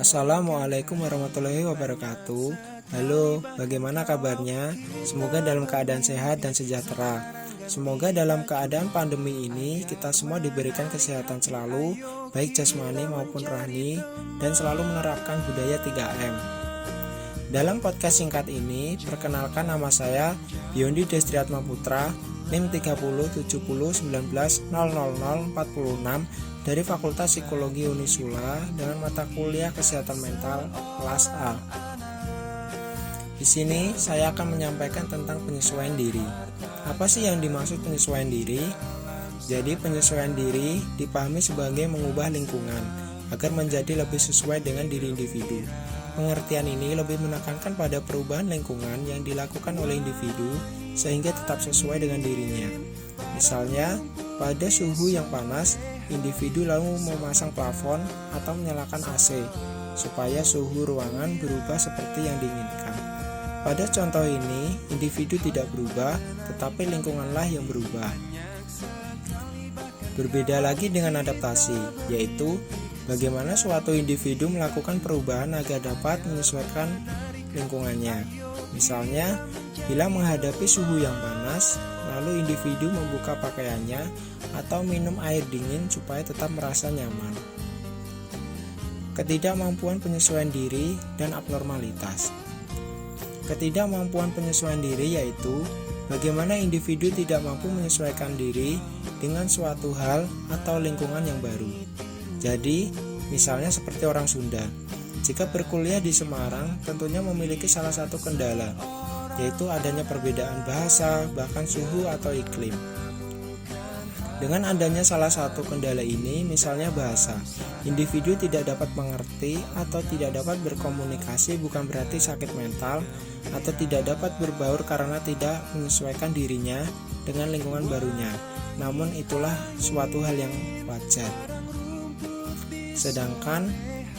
Assalamualaikum warahmatullahi wabarakatuh. Halo, bagaimana kabarnya? Semoga dalam keadaan sehat dan sejahtera. Semoga dalam keadaan pandemi ini kita semua diberikan kesehatan selalu, baik jasmani maupun rohani, dan selalu menerapkan budaya 3M. Dalam podcast singkat ini, perkenalkan nama saya Biondi Destriatma Putra, NIM 307019000046 dari Fakultas Psikologi Unisula dengan mata kuliah Kesehatan Mental kelas A. Di sini saya akan menyampaikan tentang penyesuaian diri. Apa sih yang dimaksud penyesuaian diri? Jadi penyesuaian diri dipahami sebagai mengubah lingkungan agar menjadi lebih sesuai dengan diri individu. Pengertian ini lebih menekankan pada perubahan lingkungan yang dilakukan oleh individu sehingga tetap sesuai dengan dirinya. Misalnya, pada suhu yang panas, individu lalu memasang plafon atau menyalakan AC supaya suhu ruangan berubah seperti yang diinginkan. Pada contoh ini, individu tidak berubah, tetapi lingkunganlah yang berubah. Berbeda lagi dengan adaptasi, yaitu bagaimana suatu individu melakukan perubahan agar dapat menyesuaikan lingkungannya. Misalnya, bila menghadapi suhu yang panas, lalu individu membuka pakaiannya atau minum air dingin supaya tetap merasa nyaman. Ketidakmampuan penyesuaian diri dan abnormalitas. Ketidakmampuan penyesuaian diri yaitu bagaimana individu tidak mampu menyesuaikan diri dengan suatu hal atau lingkungan yang baru. Jadi, misalnya seperti orang Sunda, jika berkuliah di Semarang tentunya memiliki salah satu kendala, yaitu adanya perbedaan bahasa, bahkan suhu atau iklim. Dengan adanya salah satu kendala ini, misalnya bahasa, individu tidak dapat mengerti atau tidak dapat berkomunikasi bukan berarti sakit mental atau tidak dapat berbaur karena tidak menyesuaikan dirinya dengan lingkungan barunya. Namun itulah suatu hal yang wajar. Sedangkan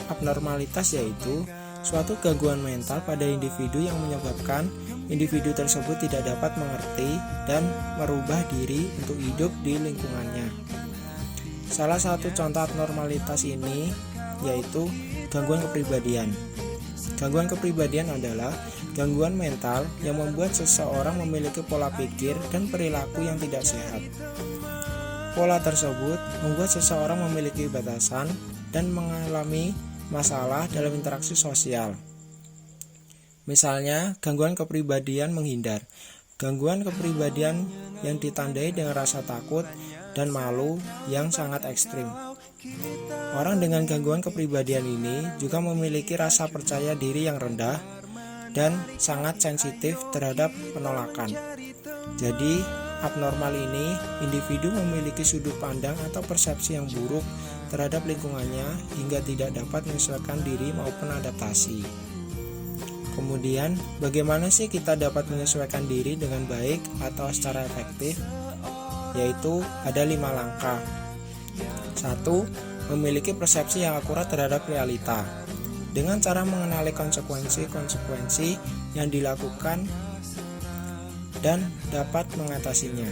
abnormalitas yaitu suatu gangguan mental pada individu yang menyebabkan individu tersebut tidak dapat mengerti dan merubah diri untuk hidup di lingkungannya. Salah satu contoh abnormalitas ini yaitu gangguan kepribadian. Gangguan kepribadian adalah gangguan mental yang membuat seseorang memiliki pola pikir dan perilaku yang tidak sehat. Pola tersebut membuat seseorang memiliki batasan dan mengalami masalah dalam interaksi sosial. Misalnya, gangguan kepribadian menghindar. Gangguan kepribadian yang ditandai dengan rasa takut dan malu yang sangat ekstrim. Orang dengan gangguan kepribadian ini juga memiliki rasa percaya diri yang rendah dan sangat sensitif terhadap penolakan. Jadi, abnormal ini individu memiliki sudut pandang atau persepsi yang buruk terhadap lingkungannya hingga tidak dapat menyesuaikan diri maupun adaptasi. Kemudian, bagaimana sih kita dapat menyesuaikan diri dengan baik atau secara efektif? Yaitu ada 5 langkah. 1. Memiliki persepsi yang akurat terhadap realita dengan cara mengenali konsekuensi-konsekuensi yang dilakukan dan dapat mengatasinya.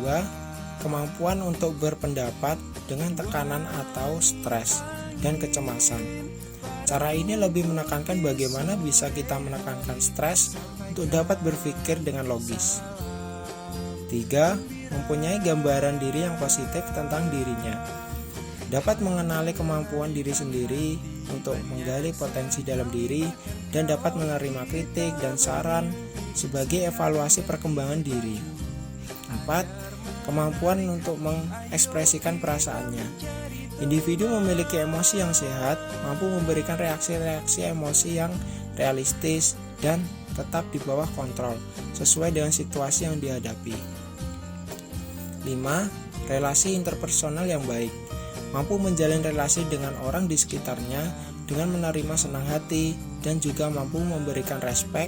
2. Kemampuan untuk berpendapat dengan tekanan atau stres dan kecemasan. Cara ini lebih menekankan bagaimana bisa kita menekankan stres untuk dapat berpikir dengan logis. 3. Mempunyai gambaran diri yang positif tentang dirinya. Dapat mengenali kemampuan diri sendiri untuk menggali potensi dalam diri dan dapat menerima kritik dan saran sebagai evaluasi perkembangan diri. 4. Kemampuan untuk mengekspresikan perasaannya. Individu memiliki emosi yang sehat, mampu memberikan reaksi-reaksi emosi yang realistis dan tetap di bawah kontrol, sesuai dengan situasi yang dihadapi. 5. Relasi interpersonal yang baik. Mampu menjalin relasi dengan orang di sekitarnya dengan menerima senang hati dan juga mampu memberikan respek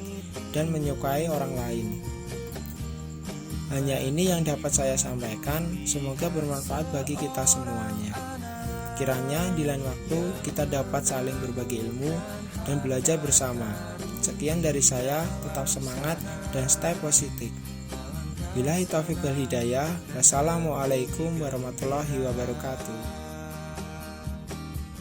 dan menyukai orang lain. Hanya ini yang dapat saya sampaikan, semoga bermanfaat bagi kita semuanya. Kiranya di lain waktu kita dapat saling berbagi ilmu dan belajar bersama. Sekian dari saya, tetap semangat dan stay positif. Billahi taufiq wal hidayah. Wassalamualaikum warahmatullahi wabarakatuh.